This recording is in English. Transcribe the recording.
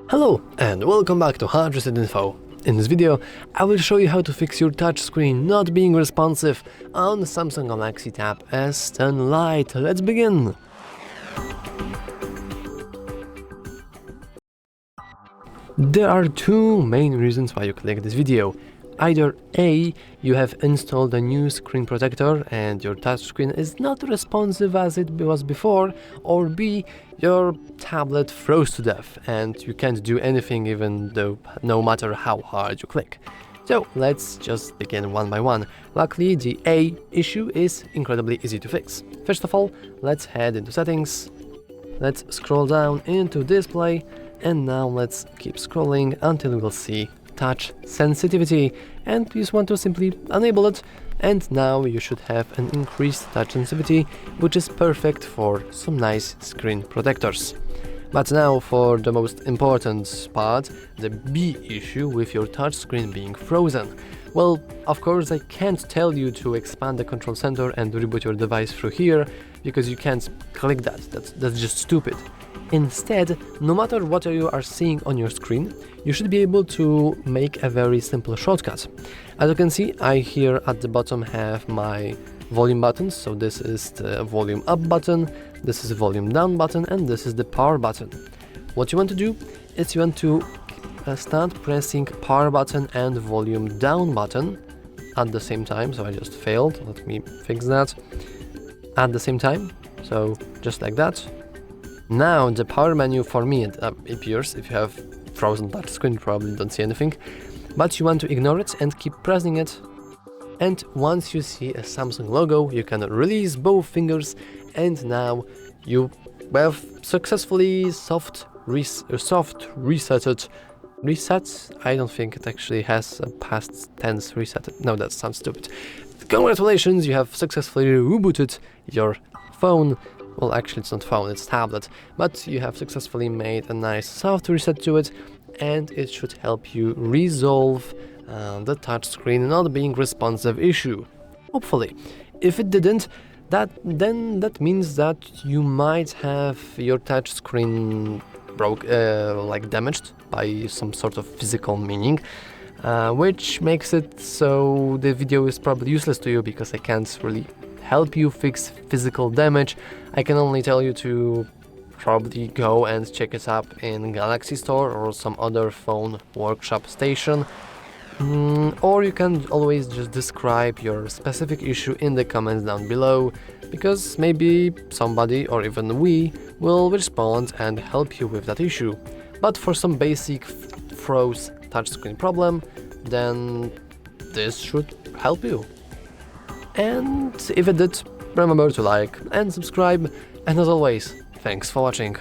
Hello and welcome back to HardReset.Info. In this video, I will show you how to fix your touchscreen not being responsive on Samsung Galaxy Tab S10 Lite. Let's begin! There are two main reasons why you click this video. Either A, you have installed a new screen protector and your touchscreen is not responsive as it was before, or B, your tablet froze to death and you can't do anything even though no matter how hard you click. So let's just begin one by one. Luckily, the A issue is incredibly easy to fix. First of all, let's head into settings. Let's scroll down into display and now let's keep scrolling until we'll see touch sensitivity, and you just want to simply enable it, and now you should have an increased touch sensitivity, which is perfect for some nice screen protectors. But now for the most important part, the B issue with your touchscreen being frozen. Well, of course I can't tell you to expand the control center and reboot your device through here, because you can't click that, that's just stupid. Instead, no matter what you are seeing on your screen, you should be able to make a very simple shortcut. As you can see, I here at the bottom have my volume buttons, so this is the volume up button, this is the volume down button, and this is the power button. What you want to do is you want to start pressing power button and volume down button at the same time, so I just failed, let me fix that, at the same time, so just like that. Now the power menu for me appears. If you have frozen touch screen, you probably don't see anything, but you want to ignore it and keep pressing it. And once you see a Samsung logo, you can release both fingers, and now you have successfully soft reset. I don't think it actually has a past tense reset. No, that sounds stupid. Congratulations, you have successfully rebooted your phone. Well, actually it's not phone, it's tablet, but you have successfully made a nice soft reset to it, and it should help you resolve the touchscreen not being responsive issue. Hopefully. If it didn't, then that means that you might have your touchscreen damaged by some sort of physical meaning, which makes it so the video is probably useless to you, because I can't really help you fix physical damage. I can only tell you to probably go and check it up in Galaxy Store or some other phone workshop station, or you can always just describe your specific issue in the comments down below, because maybe somebody or even we will respond and help you with that issue. But for some basic froze touchscreen problem, then this should help you. And if it did, remember to like and subscribe, and as always, thanks for watching.